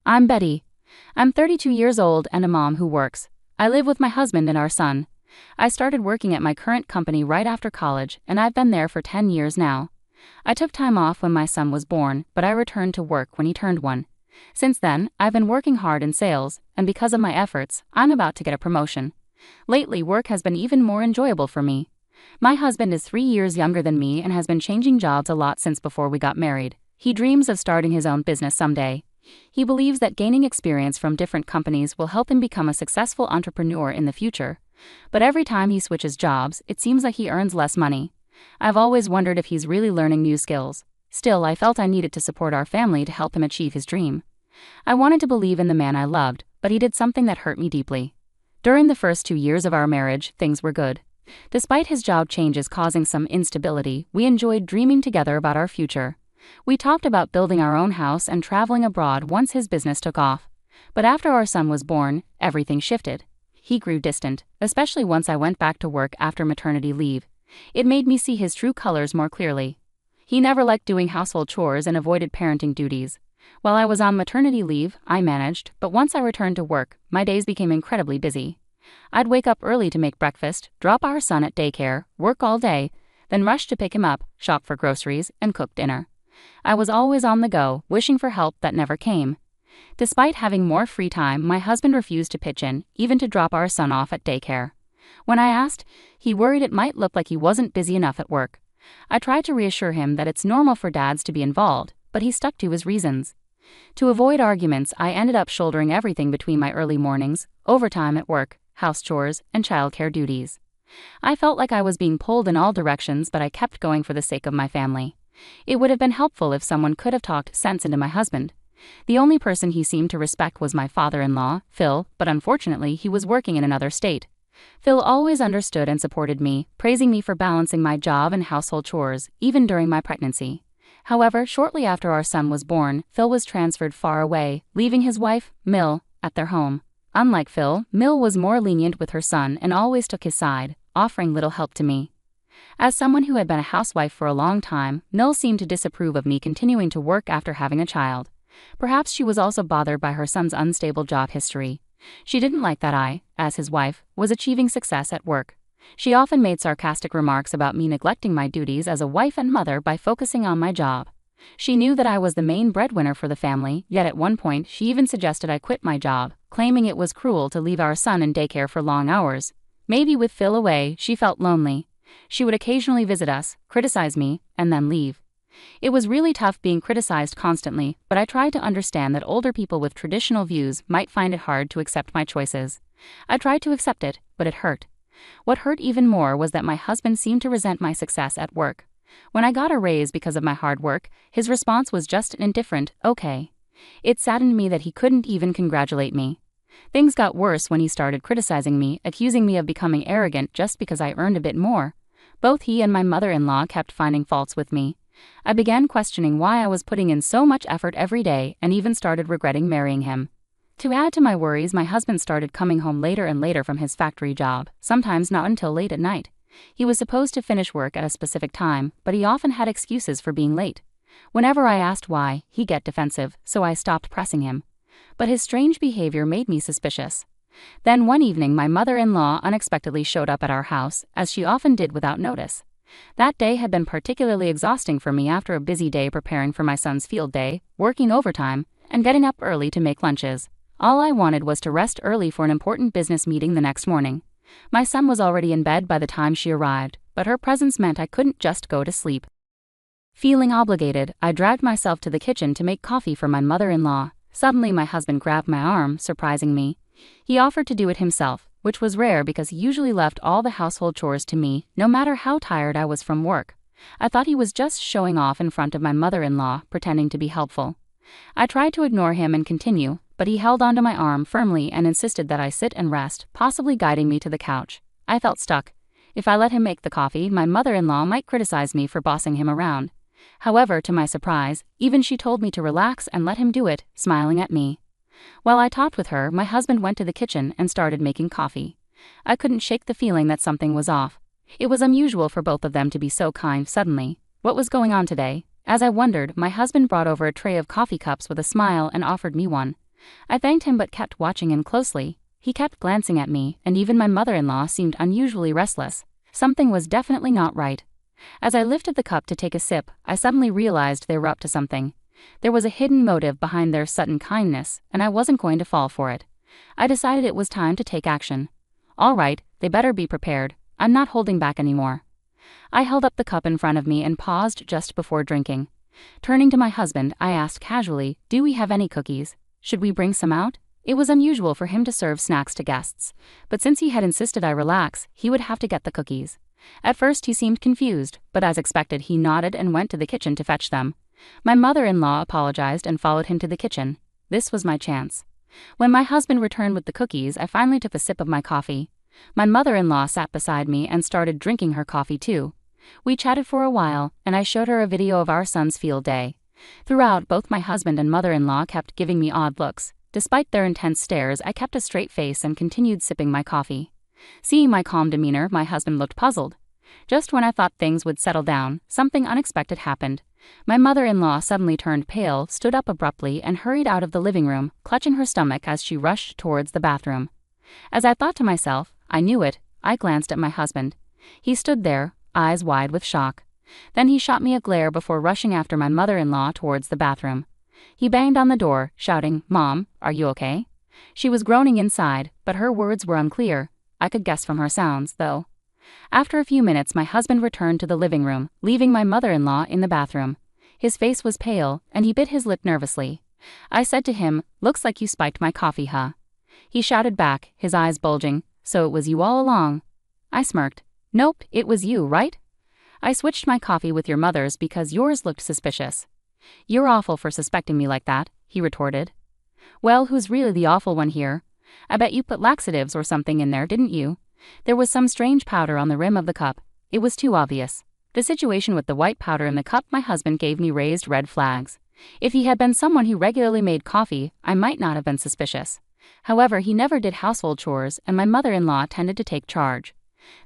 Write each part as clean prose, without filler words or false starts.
I'm Betty. I'm 32 years old and a mom who works. I live with my husband and our son. I started working at my current company right after college, and I've been there for 10 years now. I took time off when my son was born, but I returned to work when he turned 1. Since then, I've been working hard in sales, and because of my efforts, I'm about to get a promotion. Lately, work has been even more enjoyable for me. My husband is 3 years younger than me and has been changing jobs a lot since before we got married. He dreams of starting his own business someday. He believes that gaining experience from different companies will help him become a successful entrepreneur in the future. But every time he switches jobs, it seems like he earns less money. I've always wondered if he's really learning new skills. Still, I felt I needed to support our family to help him achieve his dream. I wanted to believe in the man I loved, but he did something that hurt me deeply. During the first 2 years of our marriage, things were good. Despite his job changes causing some instability, we enjoyed dreaming together about our future. We talked about building our own house and traveling abroad once his business took off. But after our son was born, everything shifted. He grew distant, especially once I went back to work after maternity leave. It made me see his true colors more clearly. He never liked doing household chores and avoided parenting duties. While I was on maternity leave, I managed, but once I returned to work, my days became incredibly busy. I'd wake up early to make breakfast, drop our son at daycare, work all day, then rush to pick him up, shop for groceries, and cook dinner. I was always on the go, wishing for help that never came. Despite having more free time, my husband refused to pitch in, even to drop our son off at daycare. When I asked, he worried it might look like he wasn't busy enough at work. I tried to reassure him that it's normal for dads to be involved, but he stuck to his reasons. To avoid arguments, I ended up shouldering everything between my early mornings, overtime at work, house chores, and childcare duties. I felt like I was being pulled in all directions, but I kept going for the sake of my family. It would have been helpful if someone could have talked sense into my husband. The only person he seemed to respect was my father-in-law, Phil, but unfortunately he was working in another state. Phil always understood and supported me, praising me for balancing my job and household chores, even during my pregnancy. However, shortly after our son was born, Phil was transferred far away, leaving his wife, Mill, at their home. Unlike Phil, Mill was more lenient with her son and always took his side, offering little help to me. As someone who had been a housewife for a long time, Mill seemed to disapprove of me continuing to work after having a child. Perhaps she was also bothered by her son's unstable job history. She didn't like that I, as his wife, was achieving success at work. She often made sarcastic remarks about me neglecting my duties as a wife and mother by focusing on my job. She knew that I was the main breadwinner for the family, yet at one point she even suggested I quit my job, claiming it was cruel to leave our son in daycare for long hours. Maybe with Phil away, she felt lonely. She would occasionally visit us, criticize me, and then leave. It was really tough being criticized constantly, but I tried to understand that older people with traditional views might find it hard to accept my choices. I tried to accept it, but it hurt. What hurt even more was that my husband seemed to resent my success at work. When I got a raise because of my hard work, his response was just an indifferent, okay. It saddened me that he couldn't even congratulate me. Things got worse when he started criticizing me, accusing me of becoming arrogant just because I earned a bit more. Both he and my mother-in-law kept finding faults with me. I began questioning why I was putting in so much effort every day and even started regretting marrying him. To add to my worries, my husband started coming home later and later from his factory job, sometimes not until late at night. He was supposed to finish work at a specific time, but he often had excuses for being late. Whenever I asked why, he'd get defensive, so I stopped pressing him. But his strange behavior made me suspicious. Then one evening my mother-in-law unexpectedly showed up at our house, as she often did without notice. That day had been particularly exhausting for me after a busy day preparing for my son's field day, working overtime, and getting up early to make lunches. All I wanted was to rest early for an important business meeting the next morning. My son was already in bed by the time she arrived, but her presence meant I couldn't just go to sleep. Feeling obligated, I dragged myself to the kitchen to make coffee for my mother-in-law. Suddenly my husband grabbed my arm, surprising me. He offered to do it himself, which was rare because he usually left all the household chores to me, no matter how tired I was from work. I thought he was just showing off in front of my mother-in-law, pretending to be helpful. I tried to ignore him and continue, but he held onto my arm firmly and insisted that I sit and rest, possibly guiding me to the couch. I felt stuck. If I let him make the coffee, my mother-in-law might criticize me for bossing him around. However, to my surprise, even she told me to relax and let him do it, smiling at me. While I talked with her, my husband went to the kitchen and started making coffee. I couldn't shake the feeling that something was off. It was unusual for both of them to be so kind suddenly. What was going on today? As I wondered, my husband brought over a tray of coffee cups with a smile and offered me one. I thanked him but kept watching him closely. He kept glancing at me, and even my mother-in-law seemed unusually restless. Something was definitely not right. As I lifted the cup to take a sip, I suddenly realized they were up to something. There was a hidden motive behind their sudden kindness, and I wasn't going to fall for it. I decided it was time to take action. All right, they better be prepared. I'm not holding back anymore. I held up the cup in front of me and paused just before drinking. Turning to my husband, I asked casually, "Do we have any cookies? Should we bring some out?" It was unusual for him to serve snacks to guests, but since he had insisted I relax, he would have to get the cookies. At first he seemed confused, but as expected he nodded and went to the kitchen to fetch them. My mother-in-law apologized and followed him to the kitchen. This was my chance. When my husband returned with the cookies, I finally took a sip of my coffee. My mother-in-law sat beside me and started drinking her coffee too. We chatted for a while, and I showed her a video of our son's field day. Throughout, both my husband and mother-in-law kept giving me odd looks. Despite their intense stares, I kept a straight face and continued sipping my coffee. Seeing my calm demeanor, my husband looked puzzled. Just when I thought things would settle down, something unexpected happened. My mother-in-law suddenly turned pale, stood up abruptly, and hurried out of the living room, clutching her stomach as she rushed towards the bathroom. As I thought to myself, I knew it, I glanced at my husband. He stood there, eyes wide with shock. Then he shot me a glare before rushing after my mother-in-law towards the bathroom. He banged on the door, shouting, "Mom, are you okay?" She was groaning inside, but her words were unclear. I could guess from her sounds, though. After a few minutes, my husband returned to the living room, leaving my mother-in-law in the bathroom. His face was pale, and he bit his lip nervously. I said to him, "Looks like you spiked my coffee, huh?" He shouted back, his eyes bulging, "So it was you all along?" I smirked. "Nope, it was you, right? I switched my coffee with your mother's because yours looked suspicious." "You're awful for suspecting me like that," he retorted. "Well, who's really the awful one here? I bet you put laxatives or something in there, didn't you?" There was some strange powder on the rim of the cup. It was too obvious. The situation with the white powder in the cup my husband gave me raised red flags. If he had been someone who regularly made coffee, I might not have been suspicious. However, he never did household chores, and my mother-in-law tended to take charge.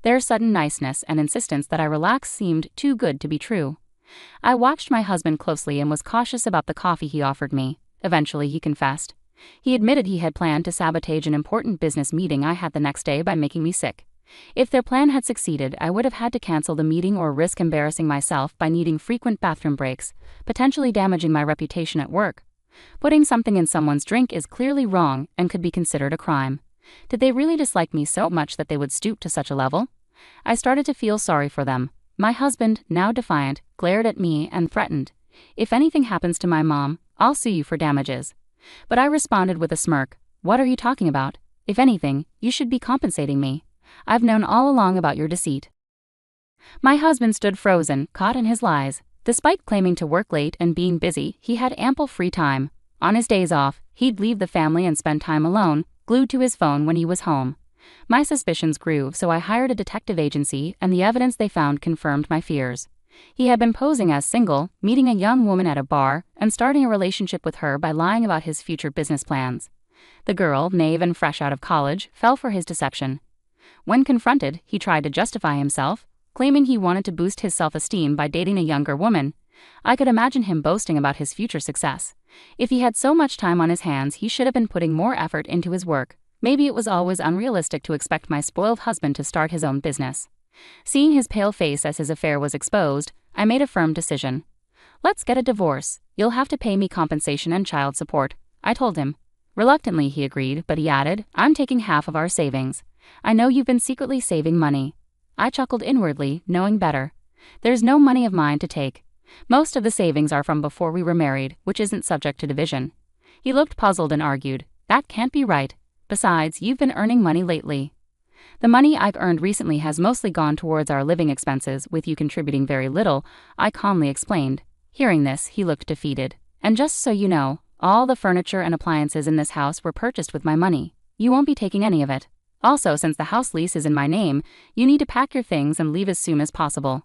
Their sudden niceness and insistence that I relax seemed too good to be true. I watched my husband closely and was cautious about the coffee he offered me. Eventually, he confessed. He admitted he had planned to sabotage an important business meeting I had the next day by making me sick. If their plan had succeeded, I would have had to cancel the meeting or risk embarrassing myself by needing frequent bathroom breaks, potentially damaging my reputation at work. Putting something in someone's drink is clearly wrong and could be considered a crime. Did they really dislike me so much that they would stoop to such a level? I started to feel sorry for them. My husband, now defiant, glared at me and threatened, "If anything happens to my mom, I'll sue you for damages." But I responded with a smirk, "What are you talking about? If anything, you should be compensating me. I've known all along about your deceit." My husband stood frozen, caught in his lies. Despite claiming to work late and being busy, he had ample free time. On his days off, he'd leave the family and spend time alone, glued to his phone when he was home. My suspicions grew, so I hired a detective agency, and the evidence they found confirmed my fears. He had been posing as single, meeting a young woman at a bar, and starting a relationship with her by lying about his future business plans. The girl, naive and fresh out of college, fell for his deception. When confronted, he tried to justify himself, claiming he wanted to boost his self-esteem by dating a younger woman. I could imagine him boasting about his future success. If he had so much time on his hands, he should have been putting more effort into his work. Maybe it was always unrealistic to expect my spoiled husband to start his own business. Seeing his pale face as his affair was exposed, I made a firm decision. "Let's get a divorce. You'll have to pay me compensation and child support," I told him. Reluctantly, he agreed, but he added, "I'm taking half of our savings. I know you've been secretly saving money." I chuckled inwardly, knowing better. There's no money of mine to take. Most of the savings are from before we were married, which isn't subject to division. He looked puzzled and argued, "That can't be right. Besides, you've been earning money lately." "The money I've earned recently has mostly gone towards our living expenses, with you contributing very little," I calmly explained. Hearing this, he looked defeated. "And just so you know, all the furniture and appliances in this house were purchased with my money. You won't be taking any of it. Also, since the house lease is in my name, you need to pack your things and leave as soon as possible."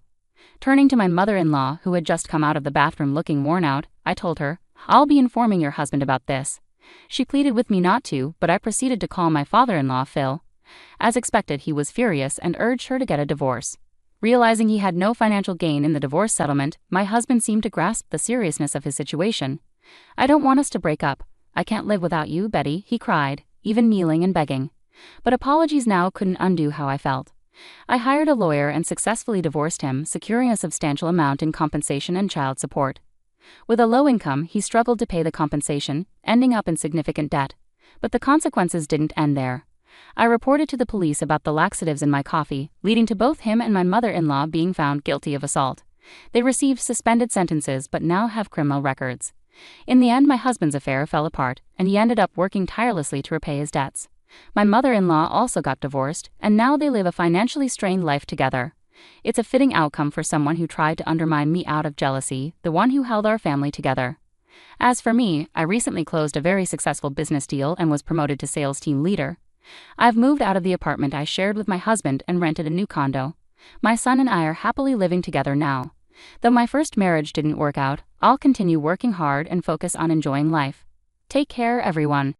Turning to my mother-in-law, who had just come out of the bathroom looking worn out, I told her, "I'll be informing your husband about this." She pleaded with me not to, but I proceeded to call my father-in-law, Phil. As expected, he was furious and urged her to get a divorce. Realizing he had no financial gain in the divorce settlement, my husband seemed to grasp the seriousness of his situation. "I don't want us to break up. "I can't live without you, Betty," he cried, even kneeling and begging. But apologies now couldn't undo how I felt. I hired a lawyer and successfully divorced him, securing a substantial amount in compensation and child support. With a low income, he struggled to pay the compensation, ending up in significant debt. But the consequences didn't end there. I reported to the police about the laxatives in my coffee, leading to both him and my mother-in-law being found guilty of assault. They received suspended sentences but now have criminal records. In the end, my husband's affair fell apart, and he ended up working tirelessly to repay his debts. My mother-in-law also got divorced, and now they live a financially strained life together. It's a fitting outcome for someone who tried to undermine me out of jealousy, the one who held our family together. As for me, I recently closed a very successful business deal and was promoted to sales team leader. I've moved out of the apartment I shared with my husband and rented a new condo. My son and I are happily living together now. Though my first marriage didn't work out, I'll continue working hard and focus on enjoying life. Take care, everyone.